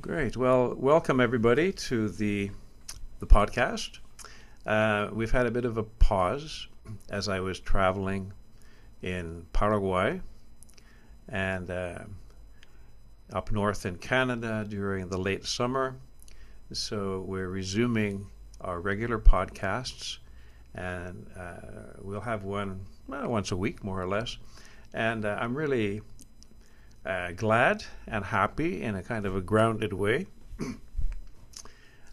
Great. Well, welcome everybody to the podcast. We've had a bit of a pause as I was traveling in Paraguay and up north in Canada during the late summer. So we're resuming our regular podcasts, and we'll have one once a week, more or less. And I'm really glad and happy in a kind of a grounded way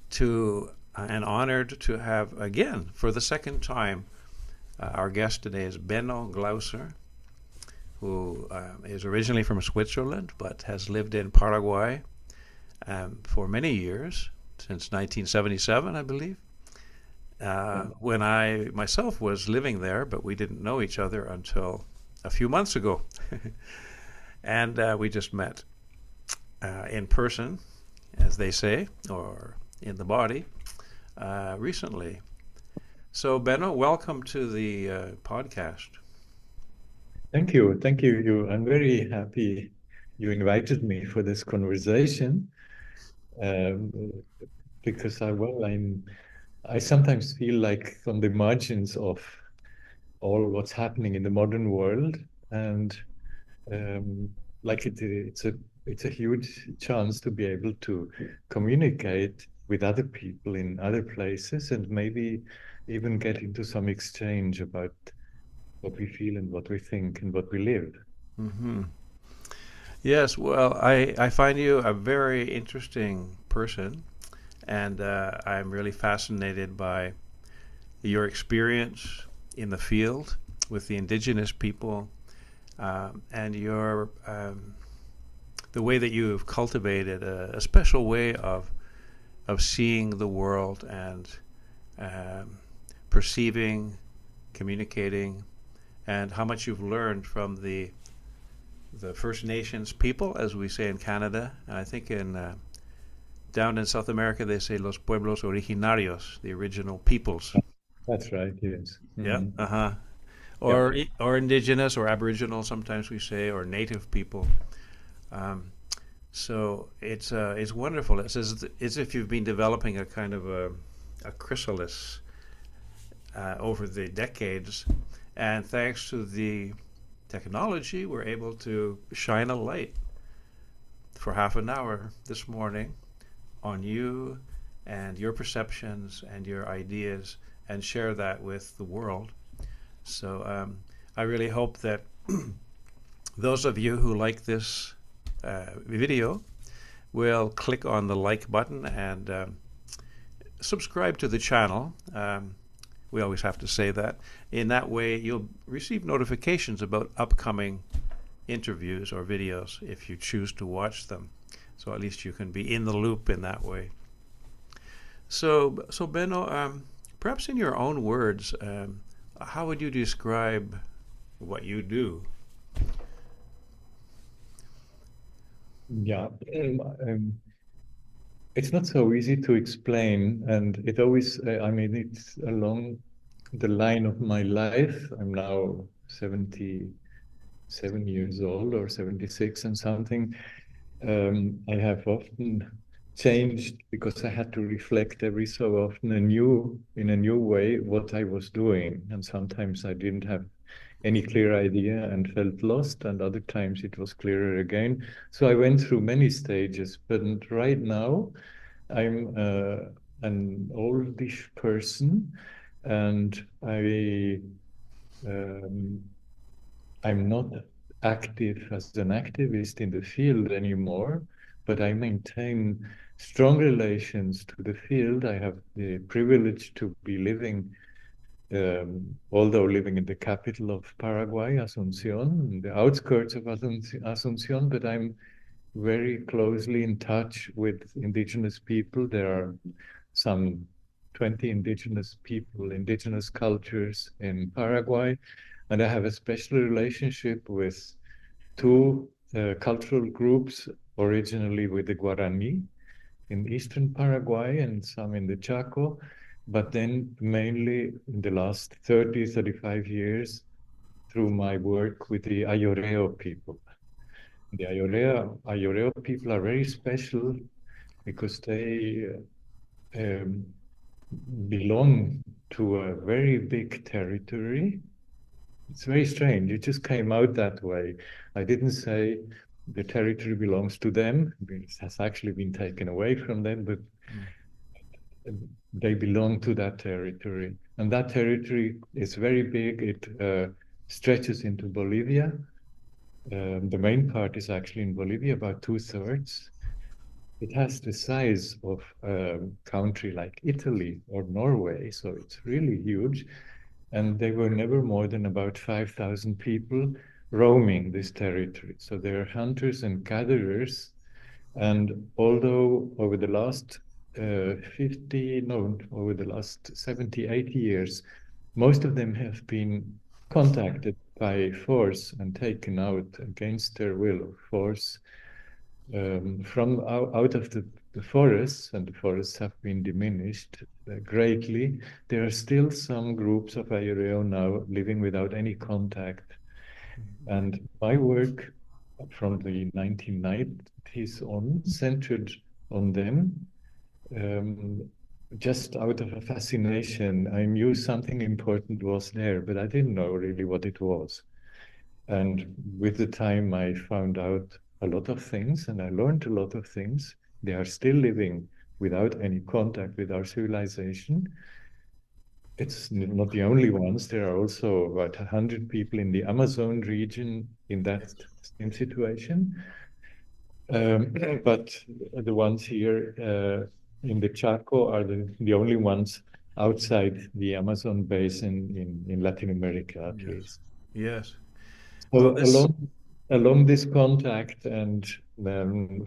to and honored to have again for the second time. Our guest today is Benno Glauser, who is originally from Switzerland but has lived in Paraguay for many years, since 1977, I believe. When I myself was living there, but we didn't know each other until a few months ago. And we just met in person, as they say, or in the body, recently. So, Benno, welcome to the podcast. Thank you. Thank you. I'm very happy you invited me for this conversation um, because I sometimes feel like on the margins of all what's happening in the modern world, and um, like it's a huge chance to be able to communicate with other people in other places and maybe even get into some exchange about what we feel and what we think and what we live. Hmm. Yes, well, I find you a very interesting person, and I'm really fascinated by your experience in the field with the indigenous people, and the way that you have cultivated a special way of seeing the world and um, perceiving, communicating, and how much you've learned from the First Nations people, as we say in Canada. And I think in down in South America they say los pueblos originarios, the original peoples. That's right, yes. Yeah. Mhm. Uh-huh. Yeah, Or indigenous or aboriginal, sometimes we say, or native people. Um, so it's wonderful. It's as if you've been developing a kind of a chrysalis over the decades, and thanks to the technology, we're able to shine a light for half an hour this morning on you and your perceptions and your ideas, and share that with the world. So I really hope that those of you who like this video will click on the like button and subscribe to the channel. We always have to say that. In that way, you'll receive notifications about upcoming interviews or videos if you choose to watch them. So at least you can be in the loop in that way. So Benno, perhaps in your own words, how would you describe what you do? yeah. It's not so easy to explain, and it always, I mean, it's along the line of my life. I'm now 77 years old or 76 and something. I have often changed because I had to reflect every so often in a new way what I was doing. And sometimes I didn't have any clear idea and felt lost, and other times it was clearer again. So I went through many stages, but right now I'm an oldish person, and um, I'm not active as an activist in the field anymore, but I maintain strong relations to the field. I have the privilege to be living, although living in the capital of Paraguay, Asunción, in the outskirts of Asunción, but I'm very closely in touch with indigenous people. There are some 20 indigenous people, indigenous cultures in Paraguay, and I have a special relationship with two cultural groups, originally with the Guarani in eastern Paraguay and some in the Chaco, but then mainly in the last 30, 35 years through my work with the Ayoreo people. The Ayoreo people are very special. because they belong to a very big territory. It's very strange. It just came out that way. I didn't say the territory belongs to them. It has actually been taken away from them, but they belong to that territory. And that territory is very big. It stretches into Bolivia. The main part is actually in Bolivia, about 2/3. It has the size of a country like Italy or Norway, so it's really huge. And they were never more than about 5,000 people roaming this territory. So they're hunters and gatherers. And although over the last 70, 80 years, most of them have been contacted by force and taken out against their will or force from out of the forests, and the forests have been diminished greatly. There are still some groups of Ayoreo now living without any contact. And my work from the 1990s on centered on them, just out of a fascination. I knew something important was there, but I didn't know really what it was. And with the time, I found out a lot of things and I learned a lot of things. They are still living without any contact with our civilization. It's not the only ones. There are also about 100 people in the Amazon region in that same situation. But the ones here in the Chaco are the only ones outside the Amazon basin in Latin America, at Yes. least. Yes. Well, So along this contact and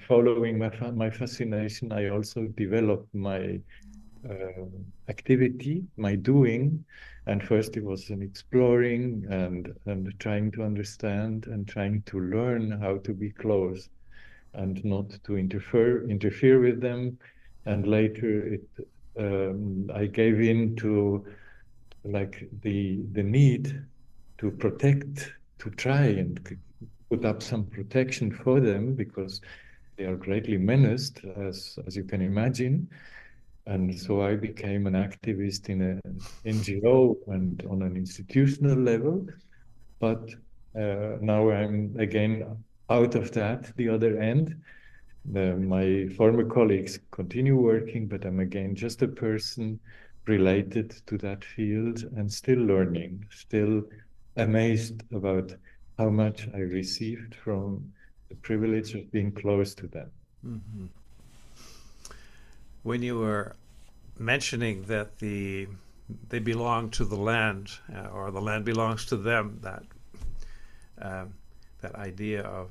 following my fascination, I also developed my activity, my doing. And first it was an exploring and trying to understand and trying to learn how to be close and not to interfere with them. And later I gave in to like the need to protect, to try and put up some protection for them because they are greatly menaced, as you can imagine. And so I became an activist in an NGO and on an institutional level. But now I'm again out of that, the other end. My former colleagues continue working, but I'm again just a person related to that field and still learning, still amazed about how much I received from the privilege of being close to them. Mm-hmm. When you were mentioning that they belong to the land or the land belongs to them, that idea of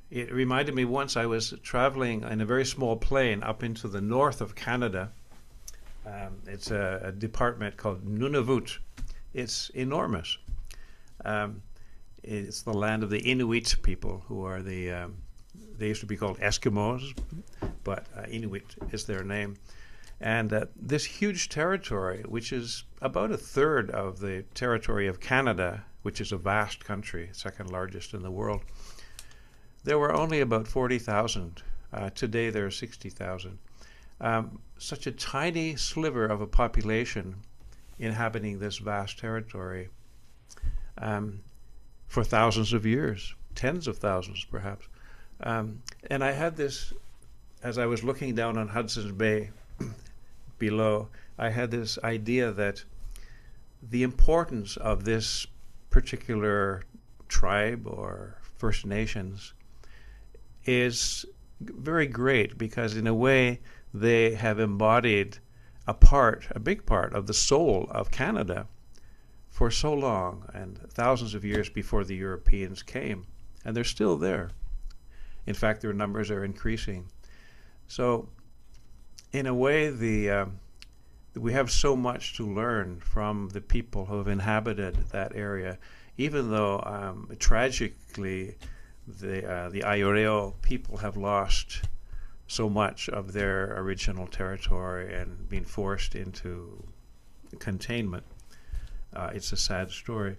it reminded me once I was traveling in a very small plane up into the north of Canada. It's a department called Nunavut. It's enormous. It's the land of the Inuit people, who are they used to be called Eskimos, but Inuit is their name. And this huge territory, which is about 1/3 of the territory of Canada, which is a vast country, second largest in the world, there were only about 40,000. Today there are 60,000. Such a tiny sliver of a population inhabiting this vast territory for thousands of years, tens of thousands perhaps. And I had this, as I was looking down on Hudson's Bay below, I had this idea that the importance of this particular tribe or First Nations is very great, because in a way they have embodied a big part of the soul of Canada for so long, and thousands of years before the Europeans came, and they're still there. In fact, their numbers are increasing. So in a way, we have so much to learn from the people who have inhabited that area, even though tragically the Ayoreo people have lost so much of their original territory and been forced into containment. It's a sad story.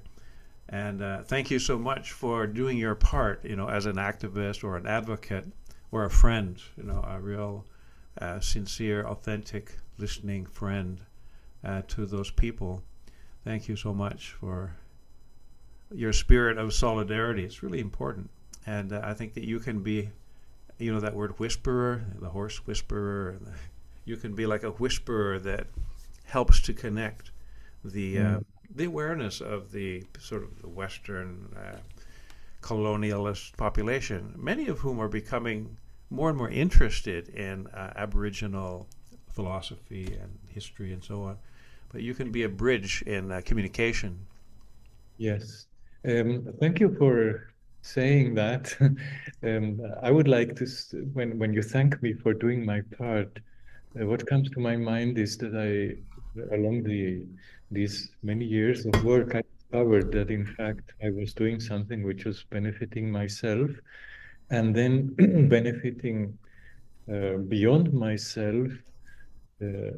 And thank you so much for doing your part, as an activist or an advocate or a friend, a real sincere, authentic, listening friend to those people. Thank you so much for your spirit of solidarity. It's really important. And I think that you can be, that word whisperer, the horse whisperer, you can be like a whisperer that helps to connect the awareness of the sort of the Western colonialist population, many of whom are becoming more and more interested in Aboriginal philosophy and history and so on. But you can be a bridge in communication. Yes. Thank you for saying that. I would like to, when you thank me for doing my part, what comes to my mind is that along these many years of work, I discovered that in fact I was doing something which was benefiting myself and then benefiting beyond myself, uh,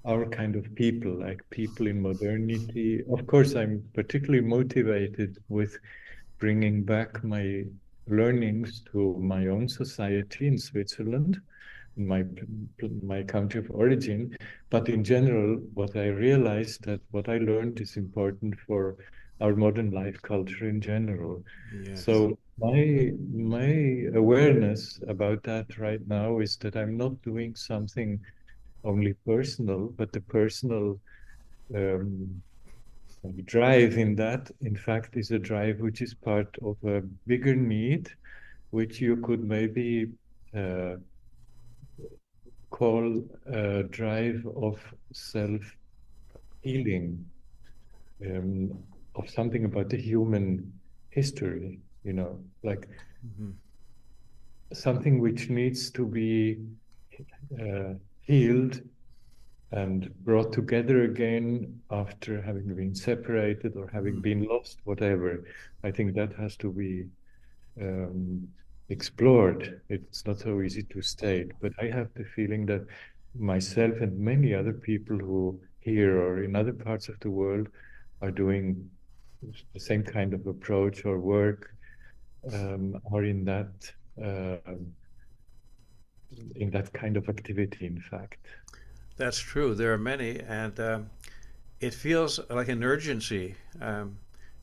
our kind of people, like people in modernity. Of course, I'm particularly motivated with bringing back my learnings to my own society in Switzerland, my country of origin. But in general, what I realized that what I learned is important for our modern life culture in general. Yes. So my awareness about that right now is that I'm not doing something only personal, but the personal um, drive in that, in fact, is a drive which is part of a bigger need, which you could maybe uh, call a drive of self-healing, of something about the human history, like Mm-hmm. something which needs to be uh, healed and brought together again after having been separated or having Mm. been lost, whatever. I think that has to be um, explored. It's not so easy to state, but I have the feeling that myself and many other people who here or in other parts of the world are doing the same kind of approach or work, are in that kind of activity, in fact. That's true. There are many, and it feels like an urgency.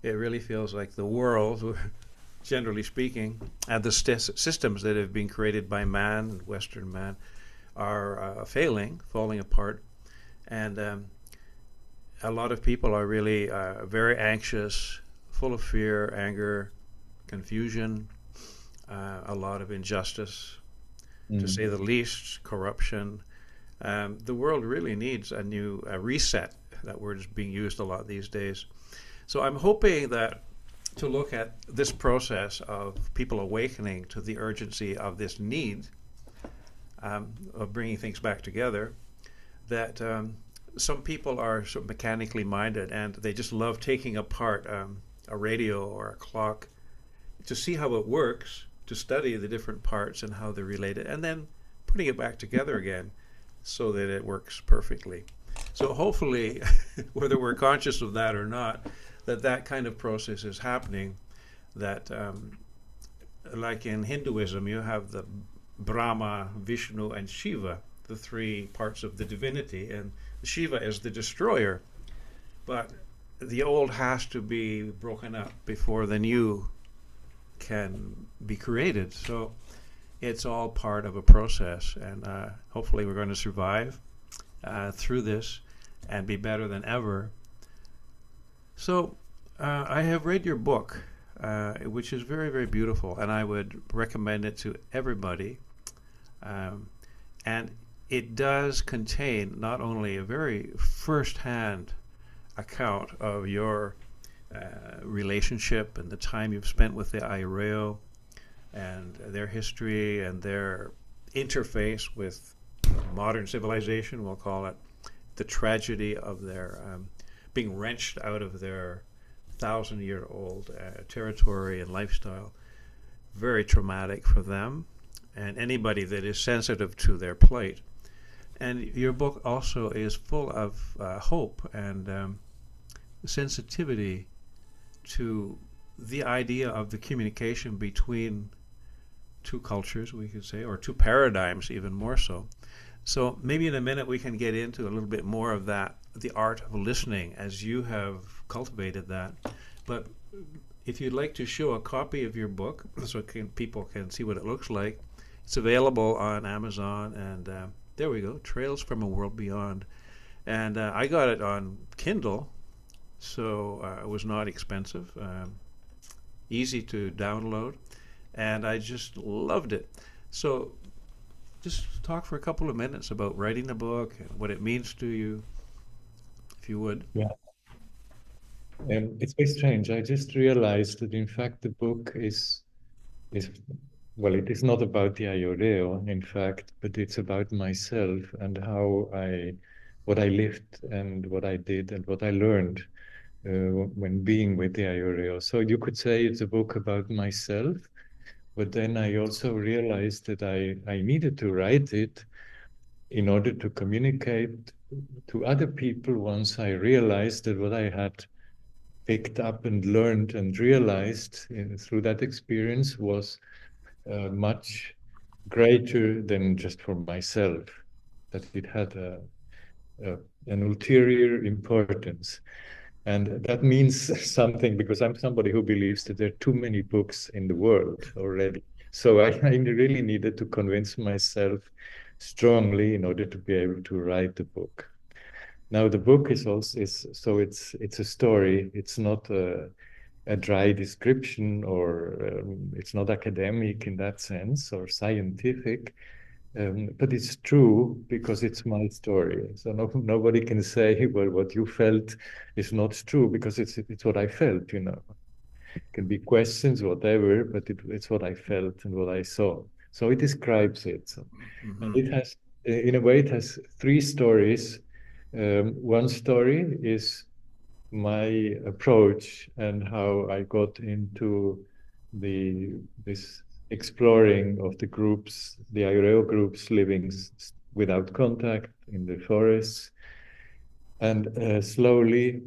It really feels like the world, generally speaking, and the systems that have been created by man, Western man, are failing, falling apart, and a lot of people are really very anxious, full of fear, anger, confusion, a lot of injustice, to say Mm. the least, corruption. The world really needs a new reset. That word is being used a lot these days. So I'm hoping that to look at this process of people awakening to the urgency of this need of bringing things back together, that some people are sort of mechanically minded and they just love taking apart a radio or a clock to see how it works, to study the different parts and how they're related, and then putting it back together again so that it works perfectly. So hopefully, whether we're conscious of that or not, that kind of process is happening. That like in Hinduism, you have the Brahma, Vishnu, and Shiva, the three parts of the divinity, and Shiva is the destroyer. But the old has to be broken up before the new can be created. So it's all part of a process, and hopefully we're going to survive through this and be better than ever. So I have read your book, which is very, very beautiful, and I would recommend it to everybody. And it does contain not only a very first-hand account of your relationship and the time you've spent with the Ayoreo and their history and their interface with modern civilization, we'll call it, the tragedy of their being wrenched out of their 1,000-year-old territory and lifestyle. Very traumatic for them and anybody that is sensitive to their plight. And your book also is full of hope and sensitivity to the idea of the communication between two cultures, we could say, or two paradigms, even more so. So maybe in a minute we can get into a little bit more of that, the art of listening, as you have cultivated that. But if you'd like to show a copy of your book, so people can see what it looks like, it's available on Amazon, and there we go, Trails from a World Beyond. And I got it on Kindle, so it was not expensive, easy to download, and I just loved it. So just talk for a couple of minutes about writing the book and what it means to you, if you would. Yeah. It's very strange. I just realized that in fact the book is well, it is not about the Ayoreo, in fact, but it's about myself and what I lived and what I did and what I learned when being with the Ayoreo. So you could say it's a book about myself, but then I also realized that I needed to write it in order to communicate to other people once I realized that what I had picked up and learned and realized through that experience was much greater than just for myself, that it had a, an ulterior importance. And that means something because I'm somebody who believes that there are too many books in the world already. So I really needed to convince myself strongly in order to be able to write the book. Now the book is also is so it's a story. It's not a dry description or it's not academic in that sense or scientific. But it's true because it's my story. So nobody can say, well, what you felt is not true because it's what I felt, you know. It can be questions, whatever, but it's what I felt and what I saw. So it describes it. So, and Mm-hmm. it has, in a way, it has three stories. One story is my approach and how I got into this exploring of the groups, the Ayoreo groups living without contact in the forests, and slowly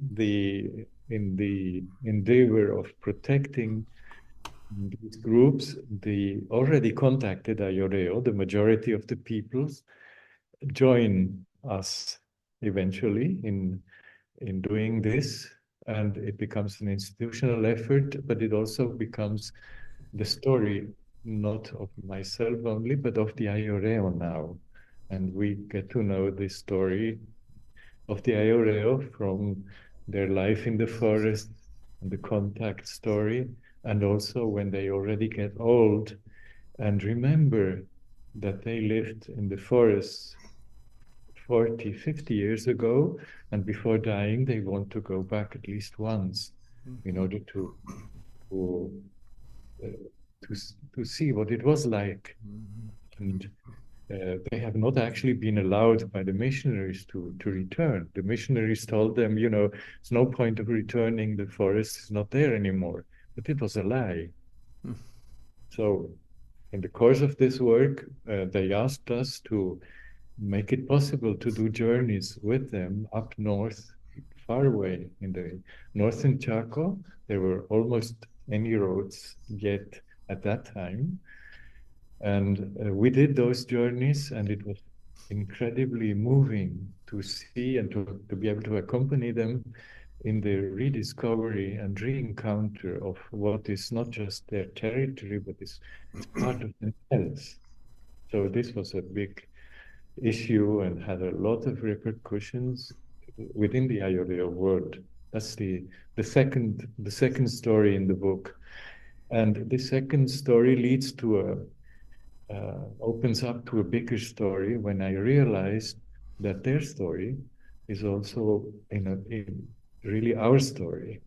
in the endeavor of protecting these groups, the already contacted Ayoreo, the majority of the peoples, join us eventually in doing this, and it becomes an institutional effort, but it also becomes the story not of myself only, but of the Ayoreo now. And we get to know the story of the Ayoreo from their life in the forest and the contact story, and also when they already get old and remember that they lived in the forest 40, 50 years ago, and before dying, they want to go back at least once in Mm-hmm. order to, uh, to see what it was like. Mm-hmm. And they have not actually been allowed by the missionaries to return. The missionaries told them, you know, there's no point of returning, the forest is not there anymore. But it was a lie. So in the course of this work, they asked us to make it possible to do journeys with them up north, far away in the northern Chaco. There were almost any roads yet at that time. And we did those journeys, and it was incredibly moving to see and to be able to accompany them in the rediscovery and re-encounter of what is not just their territory, but it's part of themselves. So this was a big issue and had a lot of repercussions within the Ayoreo world. That's the second story in the book. And the second story leads to opens up to a bigger story when I realized that their story is also in really our story.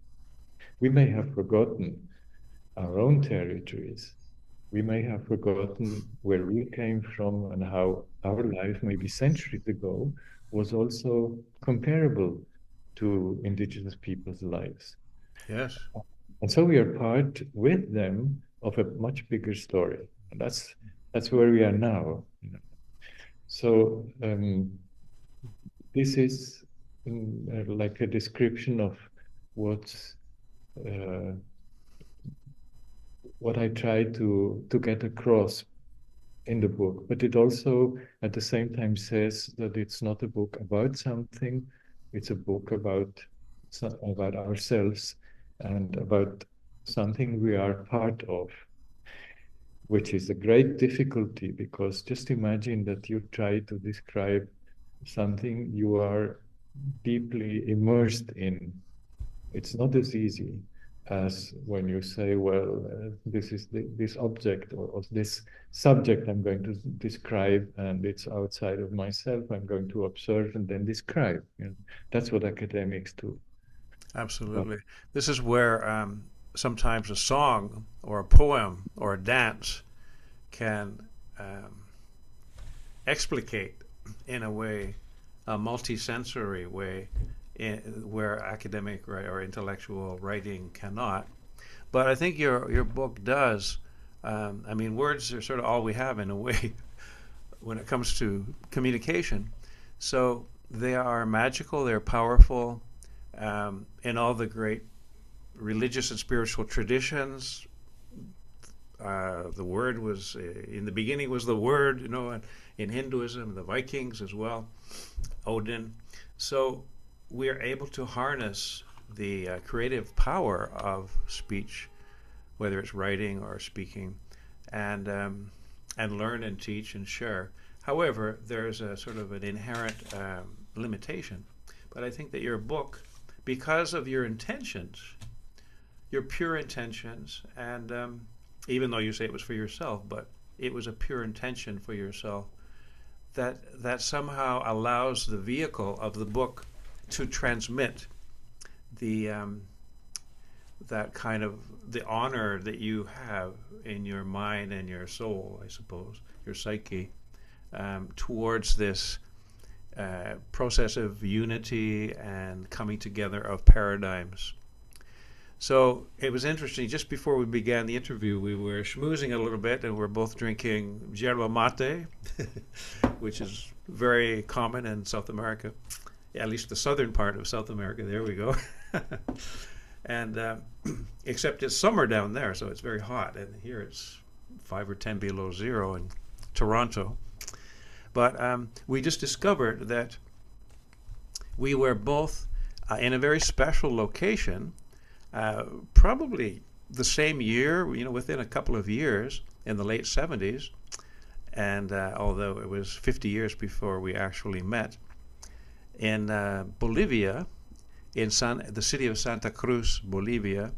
We may have forgotten our own territories. We may have forgotten where we came from and how our life, maybe centuries ago, was also comparable to indigenous people's lives. Yes. And so we are part with them of a much bigger story. And that's where we are now. You know. So this is like a description of what's uh, what I try to get across in the book. But it also at the same time says that it's not a book about something, it's a book about ourselves and about something we are part of, which is a great difficulty, because just imagine that you try to describe something you are deeply immersed in. It's not as easy as when you say, well, this is this object or this subject I'm going to describe, and it's outside of myself. I'm going to observe and then describe. You know, that's what academics do. But Absolutely. This is where sometimes a song or a poem or a dance can um, explicate in a way, a multisensory way, where academic or intellectual writing cannot. But I think your book does. I mean, words are sort of all we have in a way when it comes to communication. So they are magical. They're powerful. In all the great religious and spiritual traditions, the word was in the beginning was the word. You know, and in Hinduism, the Vikings as well, Odin. So we are able to harness the creative power of speech, whether it's writing or speaking, and learn and teach and share. However, there's a sort of an inherent limitation. But I think that your book, because of your intentions, your pure intentions, and even though you say it was for yourself, but it was a pure intention for yourself, that somehow allows the vehicle of the book to transmit the that kind of the honor that you have in your mind and your soul, I suppose, your psyche, towards this process of unity and coming together of paradigms. So it was interesting. Just before we began the interview, we were schmoozing a little bit, and we're both drinking yerba mate, which is very common in South America, at least the southern part of South America. There we go. And except it's summer down there, so it's very hot, and here it's 5 or 10 below zero in Toronto. But we just discovered that we were both in a very special location, probably the same year, you know, within a couple of years in the late 70s, and although it was 50 years before we actually met, in Bolivia, in the city of Santa Cruz, Bolivia,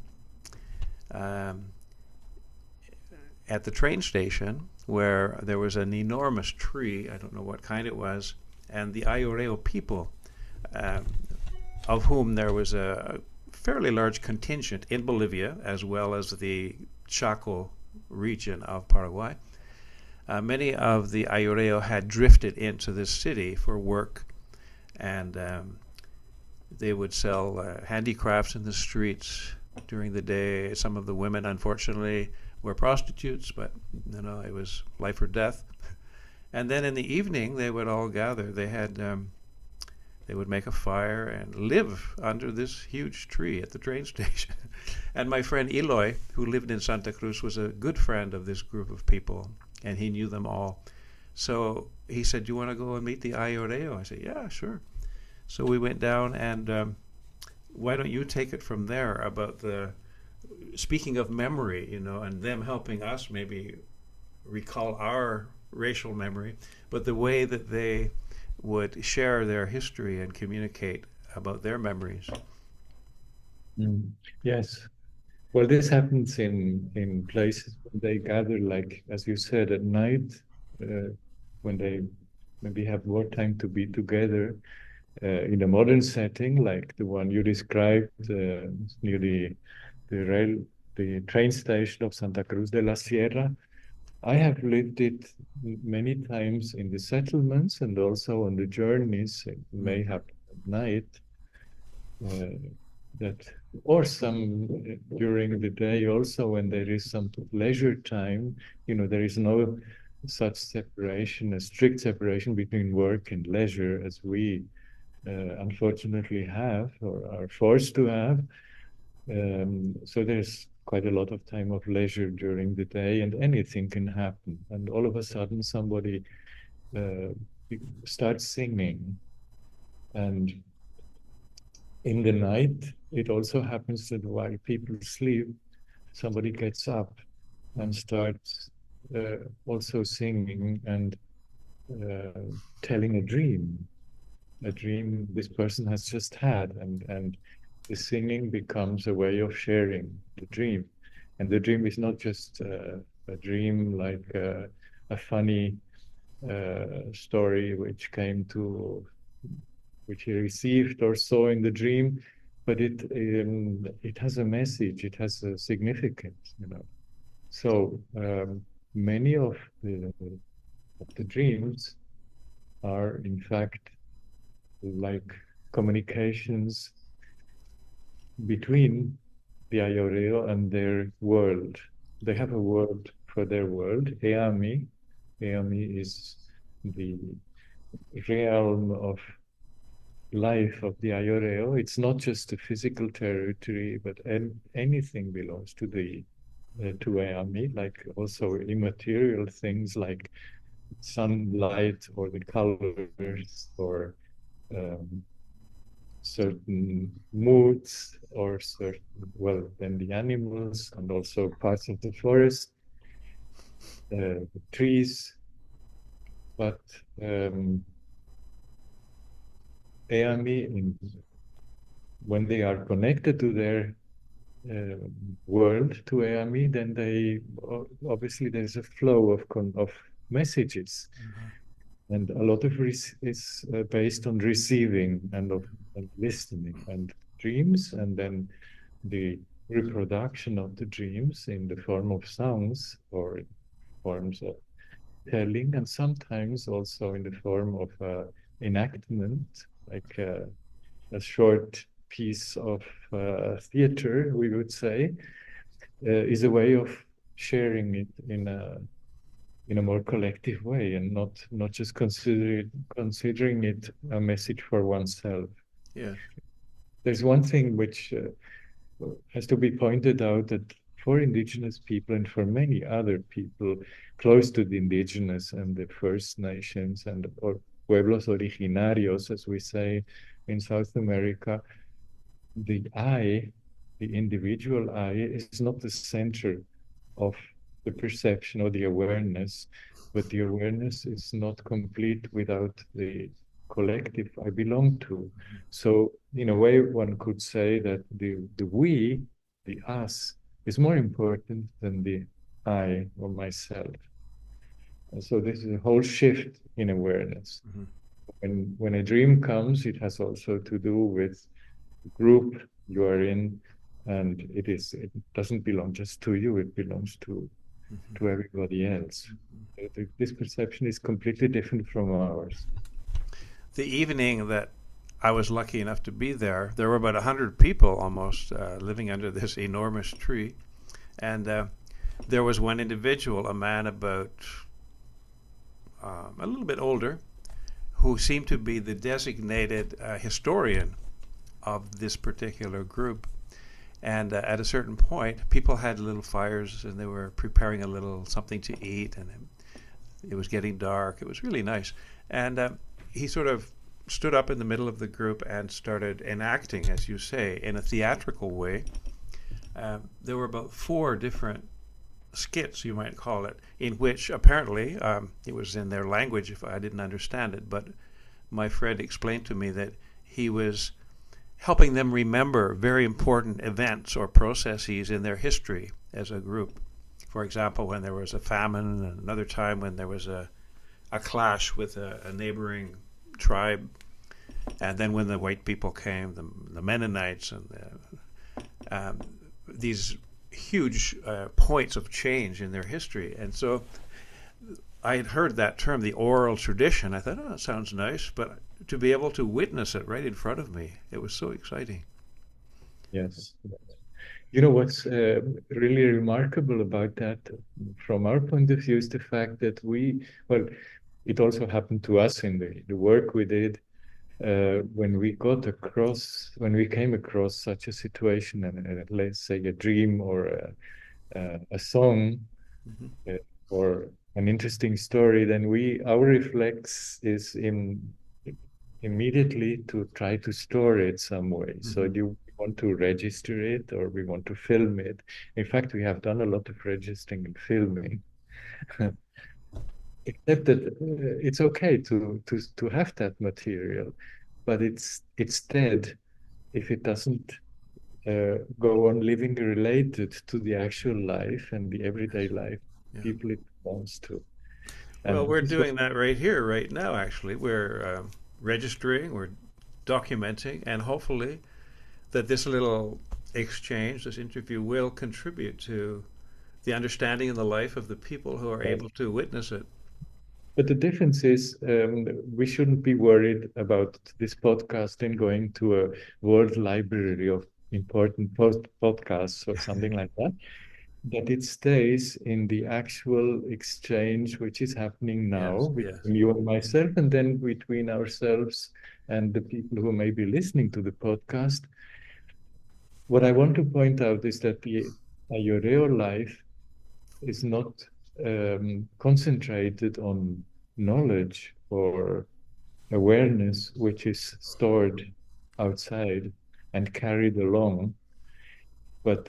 um, at the train station where there was an enormous tree, I don't know what kind it was, and the Ayoreo people, um, of whom there was a fairly large contingent in Bolivia, as well as the Chaco region of Paraguay. Many of the Ayoreo had drifted into this city for work, and they would sell handicrafts in the streets during the day. Some of the women, unfortunately, were prostitutes, but you know, it was life or death. And then in the evening, they would all gather. They would make a fire and live under this huge tree at the train station. And my friend Eloy, who lived in Santa Cruz, was a good friend of this group of people, and he knew them all. So he said, "Do you want to go and meet the Ayoreo?" I said, "Yeah, sure." So we went down, and why don't you take it from there about the speaking of memory, you know, and them helping us maybe recall our racial memory, but the way that they would share their history and communicate about their memories. Yes. Well, this happens in places when they gather, like as you said, at night, when they maybe have more time to be together. In a modern setting, like the one you described, near the rail, the train station of Santa Cruz de la Sierra, I have lived it many times in the settlements and also on the journeys. It may happen at night. That or some during the day also, when there is some leisure time, you know, there is no such separation, a strict separation between work and leisure as we unfortunately have or are forced to have. So there's quite a lot of time of leisure during the day, and anything can happen. And all of a sudden, somebody uh, starts singing. And in the night, it also happens that while people sleep, somebody gets up and starts also singing and telling a dream this person has just had, and the singing becomes a way of sharing the dream. And the dream is not just a dream like a funny story which he received or saw in the dream, but it has a message, it has a significance, you know. So many of the dreams are in fact like communications between the Ayoreo and their world. They have a word for their world, Eami. Eami is the realm of life of the Ayoreo. It's not just a physical territory, but anything belongs to the to Eami, like also immaterial things like sunlight or the colors or um, certain moods or certain, well, then the animals and also parts of the forest, the trees. But Eami, when they are connected to their uh, world, to Eami, then they obviously there's a flow of messages. And a lot of is based on receiving and listening and dreams, and then the reproduction of the dreams in the form of songs or forms of telling, and sometimes also in the form of enactment, like a short piece of theater, we would say, is a way of sharing it in a more collective way, and not just considering it a message for oneself. Yeah. There's one thing which has to be pointed out, that for indigenous people and for many other people close to the indigenous and the First Nations and or pueblos originarios, as we say in South America, the I, the individual I, is not the center of the perception or the awareness, but the awareness is not complete without the collective I belong to. So, in a way, one could say that the we, the us, is more important than the I or myself. And so, this is a whole shift in awareness. Mm-hmm. When a dream comes, it has also to do with the group you are in, and it doesn't belong just to you, it belongs to everybody else. This perception is completely different from ours. The evening that I was lucky enough to be there, there were about 100 people almost living under this enormous tree. And there was one individual, a man about a little bit older, who seemed to be the designated historian of this particular group. And at a certain point, people had little fires and they were preparing a little something to eat, and it was getting dark. It was really nice. And he sort of stood up in the middle of the group and started enacting, as you say, in a theatrical way. There were about 4 different skits, you might call it, in which apparently it was in their language if I didn't understand it, but my friend explained to me that he was helping them remember very important events or processes in their history as a group. For example, when there was a famine, and another time when there was a clash with a neighboring tribe, and then when the white people came, the Mennonites, and these huge points of change in their history. And so I had heard that term, the oral tradition. I thought, oh, that sounds nice, but to be able to witness it right in front of me, it was so exciting. Yes. You know what's really remarkable about that, from our point of view, is the fact that well, it also happened to us in the work we did, when we came across such a situation, and let's say a dream or a song, Hmm. uh, or an interesting story, then our reflex is immediately to try to store it some way. So Hmm. do you want to register it or we want to film it? In fact, we have done a lot of registering and filming. Except that it's okay to have that material, but it's dead if it doesn't go on living related to the actual life and the everyday life Yeah. people it belongs to. Well, And we're this was doing that right here, right now, actually. We're registering, we're documenting, and hopefully that this little exchange, this interview, will contribute to the understanding and the life of the people who are able to witness it. But the difference is, we shouldn't be worried about this podcasting going to a world library of important podcasts or something like that. That it stays in the actual exchange which is happening Yes, now yes. between you and myself, and then between ourselves and the people who may be listening to the podcast. What I want to point out is that the Ayoreo life is not concentrated on knowledge or awareness, which is stored outside and carried along, but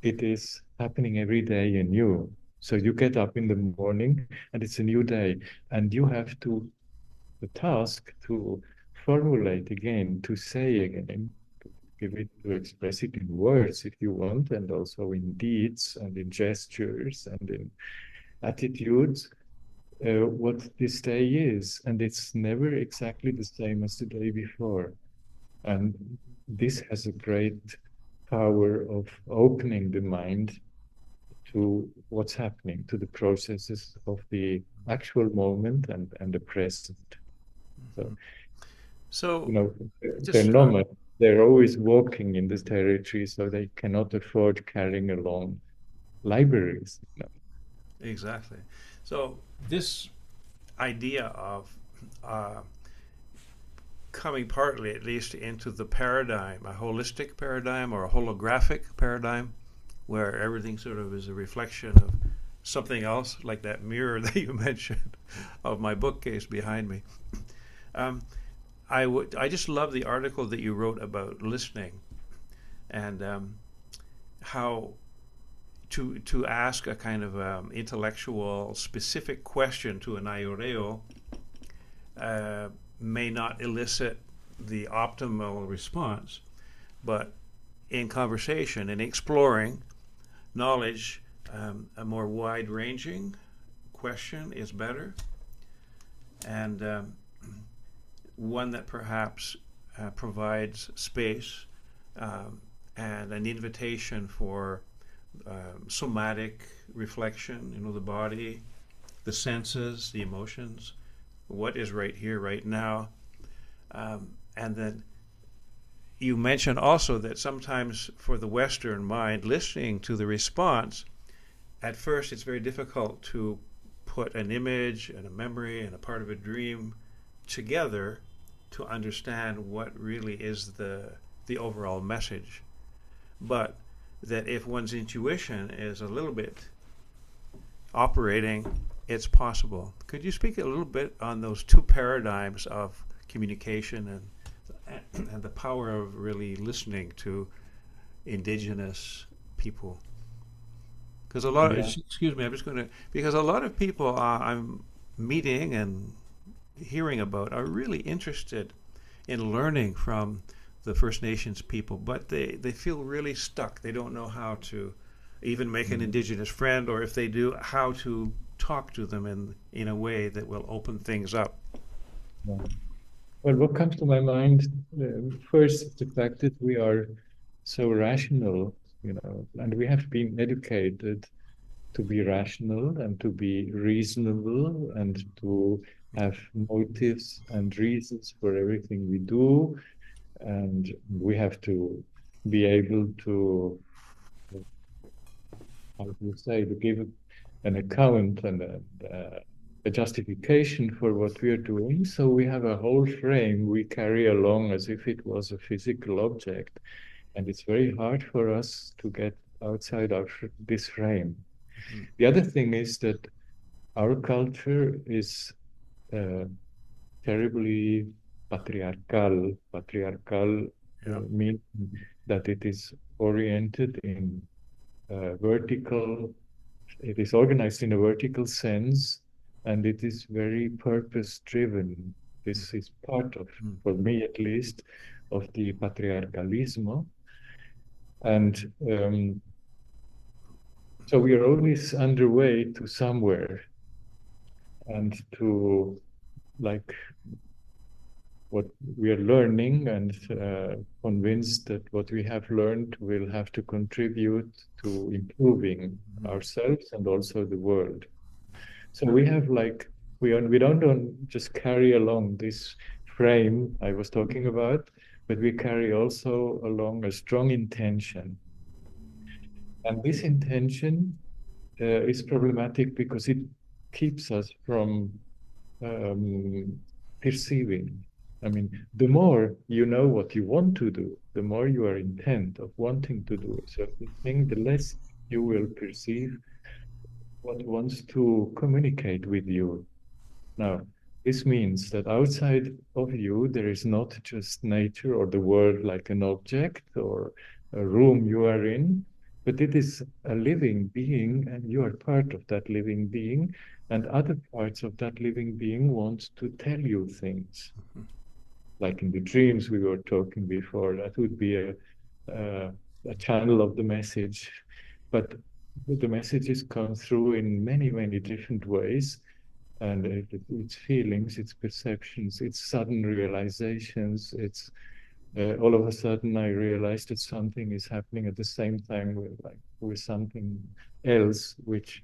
it is happening every day in you. So you get up in the morning and it's a new day, and you have the task to formulate again, to say again, to give it, to express it in words if you want, and also in deeds and in gestures and in attitudes, what this day is. And it's never exactly the same as the day before. And this has a great power of opening the mind to what's happening, to the processes of the actual moment and the present. So, Mhm. So, you know, they're just nomad. They're always walking in this territory, so they cannot afford carrying along libraries. exactly. So, this idea of uh, coming partly, at least, into the paradigm, a holistic paradigm or a holographic paradigm, where everything sort of is a reflection of something else, like that mirror that you mentioned of my bookcase behind me. Um, I just love the article that you wrote about listening and how to ask a kind of intellectual specific question to an Ayoreo uh, may not elicit the optimal response, but in conversation and exploring knowledge, a more wide ranging question is better, and one that perhaps provides space um, and an invitation for somatic reflection, the body, the senses, the emotions, what is right here, right now. And then you mentioned also that sometimes for the Western mind, listening to the response, at first it's very difficult to put an image and a memory and a part of a dream together to understand what really is the overall message. But that if one's intuition is a little bit operating, it's possible. Could you speak a little bit on those two paradigms of communication and the power of really listening to indigenous people? Because a lot of, Yeah. excuse me, I'm just going to, because a lot of people I'm meeting and hearing about are really interested in learning from the First Nations people, but they feel really stuck. They don't know how to even make an Mm. indigenous friend, or if they do, how to talk to them in a way that will open things up. Yeah. Well, what comes to my mind first is the fact that we are so rational, and we have been educated to be rational and to be reasonable and to have motives and reasons for everything we do. And we have to be able to, how do you say, to give an account and a justification for what we are doing. So we have a whole frame we carry along as if it was a physical object. And it's very hard for us to get outside this frame. Mhm. The other thing is that our culture is uh, terribly patriarchal. Patriarchal Yeah. means that it is oriented in vertical, it is organized in a vertical sense, and it is very purpose driven. This is part of, Mhm. for me at least, of the patriarchalismo. And so we are always underway to somewhere and to like what we are learning and convinced that what we have learned will have to contribute to improving Mhm. ourselves and also the world. So we have like we don't just carry along this frame I was talking about, but we carry also along a strong intention. And this intention is problematic because it keeps us from um, perceiving. I mean, the more you know what you want to do, the more you are intent of wanting to do a certain thing, the less you will perceive what wants to communicate with you. Now, this means that outside of you, there is not just nature or the world like an object or a room you are in, but it is a living being, and you are part of that living being, and other parts of that living being want to tell you things. Like in the dreams we were talking before, that would be uh, a channel of the message. But the messages come through in many, many different ways and its feelings, its perceptions, its sudden realizations. It's all of a sudden I realized that something is happening at the same time with something else, which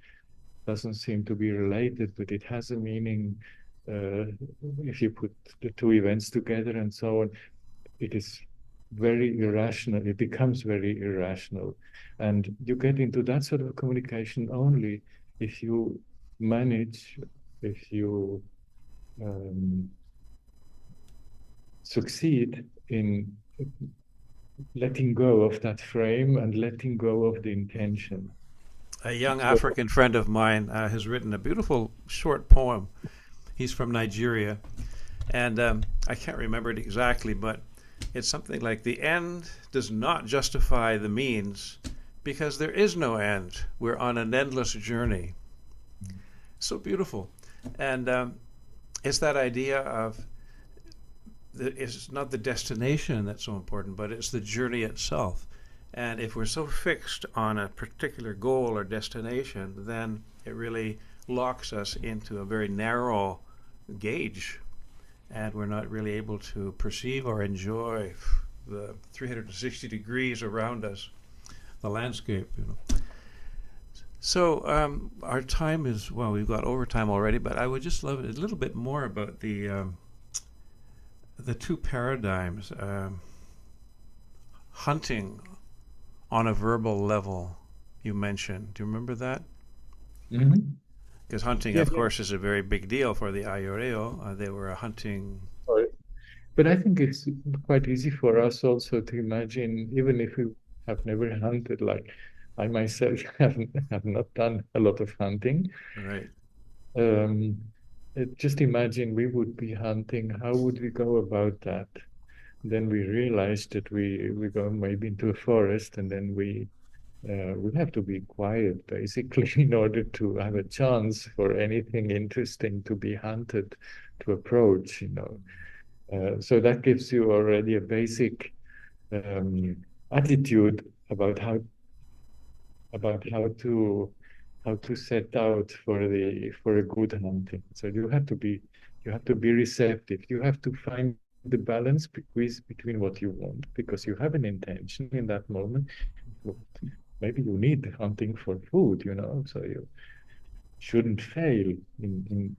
doesn't seem to be related, but it has a meaning uh, if you put the two events together and so on. It is very irrational. It becomes very irrational, and you get into that sort of communication only if you manage, if you um, succeed in letting go of that frame and letting go of the intention. A young So, African friend of mine has written a beautiful short poem. He's from Nigeria, and I can't remember it exactly, but it's something like the end does not justify the means because there is no end. We're on an endless journey. So beautiful. And it's that idea of it's not the destination that's so important, but it's the journey itself. And if we're so fixed on a particular goal or destination, then it really locks us into a very narrow gauge, and we're not really able to perceive or enjoy the 360 degrees around us, the landscape. So our time is well, we've got overtime already, but I would just love a little bit more about the two paradigms, hunting on a verbal level. You mentioned. Do you remember that? mhm. Because hunting, Yeah, of course, is a very big deal for the Ayoreo. They were a hunting. sorry. But I think it's quite easy for us also to imagine, even if we have never hunted, like I myself have not done a lot of hunting. Right. Um, just imagine we would be hunting. How would we go about that? Then we realized that we go maybe into a forest, and then we have to be quiet basically in order to have a chance for anything interesting to be hunted to approach. So that gives you already a basic um, attitude about how to set out for a good hunting. So you have to be receptive. You have to find the balance between what you want because you have an intention in that moment. Well, maybe you need hunting for food, so you shouldn't fail in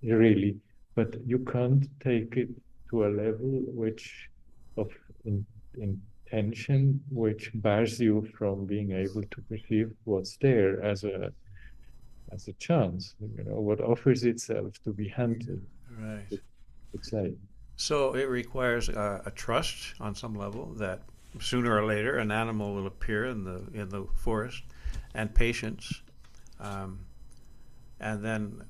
really, but you can't take it to a level which of in, intention which bars you from being able to perceive what's there as a chance, what offers itself to be hunted, Right. I would say. So it requires a trust on some level that sooner or later an animal will appear in the forest, and patience, um, and then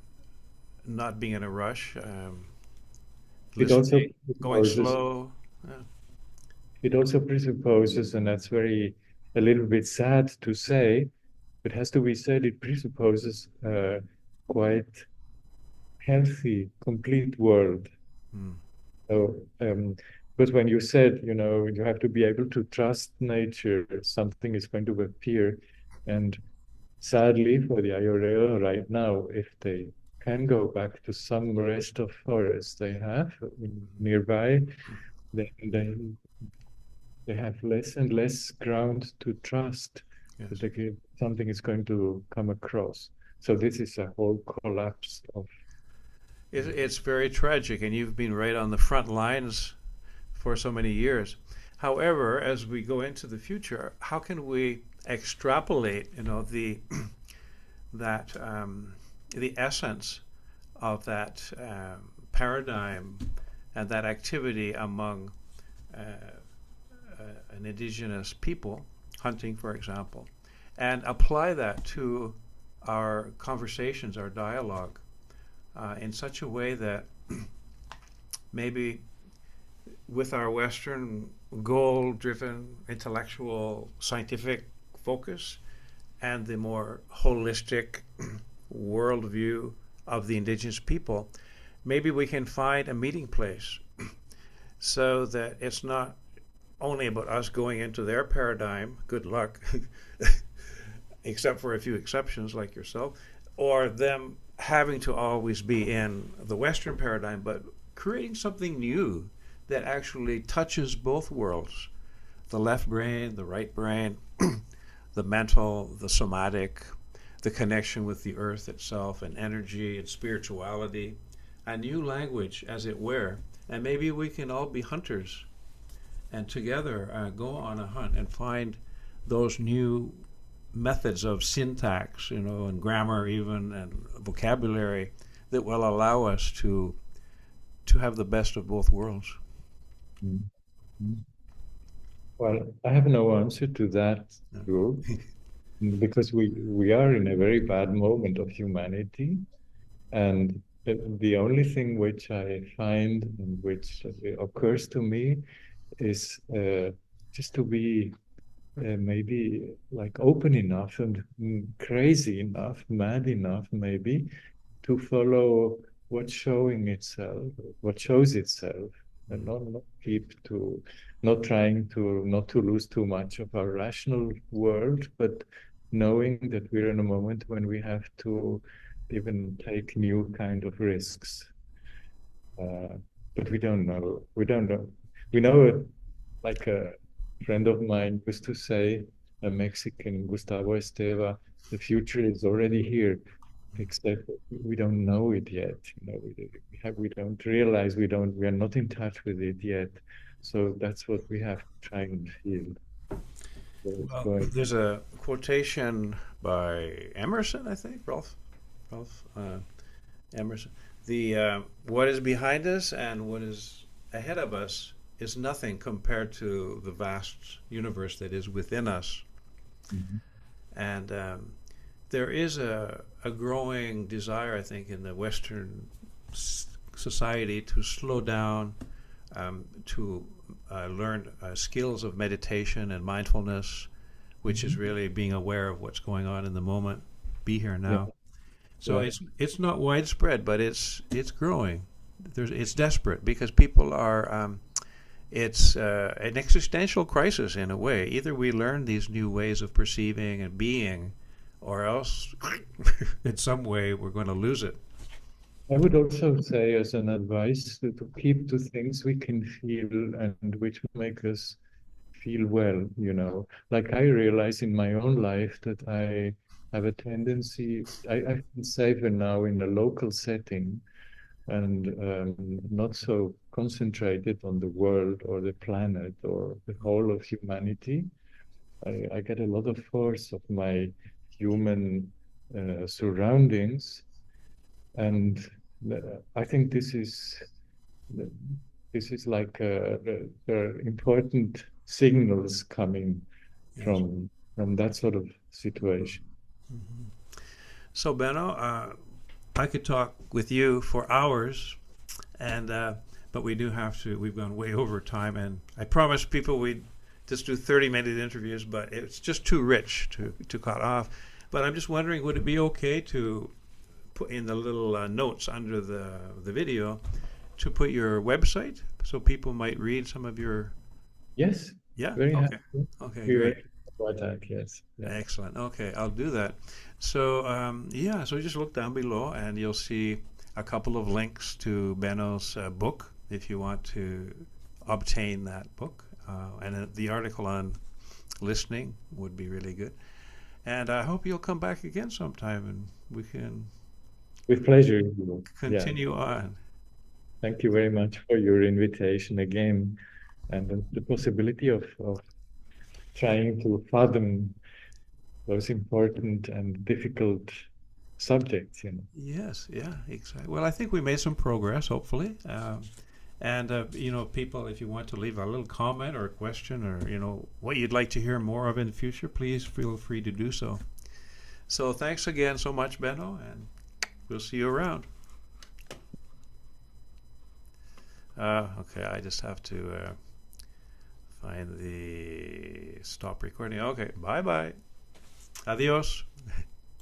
not being in a rush, It also listening, going presupposes, slow. Yeah. it also presupposes, and that's a little bit sad to say, it has to be said, it presupposes a quite healthy, complete world. Mm. So, but when you said, you have to be able to trust nature, something is going to appear. And sadly for the Ayoreo right now, if they can go back to some rest of forest they have nearby, then they have less and less ground to trust that Yes. something is going to come across. So this is a whole collapse of. It's very tragic, and you've been right on the front lines for so many years. However, as we go into the future, how can we extrapolate, that the essence of that paradigm and that activity among uh, an indigenous people, hunting, for example, and apply that to our conversations, our dialogue, in such a way that maybe with our Western goal driven intellectual scientific focus and the more holistic worldview of the indigenous people, maybe we can find a meeting place so that it's not only about us going into their paradigm, good luck, except for a few exceptions like yourself, or them having to always be in the Western paradigm, but creating something new that actually touches both worlds, the left brain, the right brain, the mental, the somatic, the connection with the earth itself, and energy and spirituality, a new language, as it were. And maybe we can all be hunters and together go on a hunt and find those new methods of syntax, and grammar even, and vocabulary that will allow us to have the best of both worlds. Mm. Well, I have no answer to that, Drew, because we are in a very bad moment of humanity, and the only thing which I find and which occurs to me is just to be maybe like open enough and crazy enough, mad enough, maybe to follow what's showing itself, what shows itself, and not keep to, not trying to not to lose too much of our rational world, but knowing that we're in a moment when we have to even take new kind of risks. Uh, but we don't know. We don't know. We know it, like a friend of mine used to say, a Mexican, Gustavo Esteva, the future is already here, except we don't know it yet. We don't realize we are not in touch with it yet. So that's what we have to try and feel. Where it's Well, going. there's a quotation by Emerson, I think, Ralph Emerson. The what is behind us and what is ahead of us is nothing compared to the vast universe that is within us. Mhm. And there is a growing desire, I think, in the Western society to slow down, to learn skills of meditation and mindfulness, which is Mhm. really being aware of what's going on in the moment, be here Yeah, now. So yeah. it's not widespread, but it's growing. It's desperate because people are. It's an existential crisis in a way. Either we learn these new ways of perceiving and being, or else, in some way, we're going to lose it. I would also say, as an advice, to keep to things we can feel and which make us feel well, Like I realize in my own life that I have a tendency, I feel safer now in a local setting and not so concentrated on the world or the planet or the whole of humanity. I get a lot of force of my human surroundings. And I think this is like the important signals coming Yes. from that sort of situation. Hmm. So, Benno, I could talk with you for hours, and but we do have to. We've gone way over time, and I promised people we'd just do 30-minute interviews, but it's just too rich to cut off. But I'm just wondering, would it be okay to put in the little notes under the video to put your website so people might read some of your. Yes, Yeah, very okay, happy. okay, We were great. about that, yes. Yeah. Excellent. Okay, I'll do that. So, yeah, so just look down below and you'll see a couple of links to Benno's book if you want to obtain that book. And the article on listening would be really good. And I hope you'll come back again sometime and we can With pleasure. Yeah. continue on. Thank you very much for your invitation again and the possibility of trying to fathom those important and difficult subjects, you know. Yes, yeah, exactly. Well, I think we made some progress, hopefully. And you know, people, if you want to leave a little comment or a question, or you know, what you'd like to hear more of in the future, please feel free to do so. So, thanks again so much, Benno, and we'll see you around. Okay, I just have to find the stop recording. Okay, bye bye. Adios.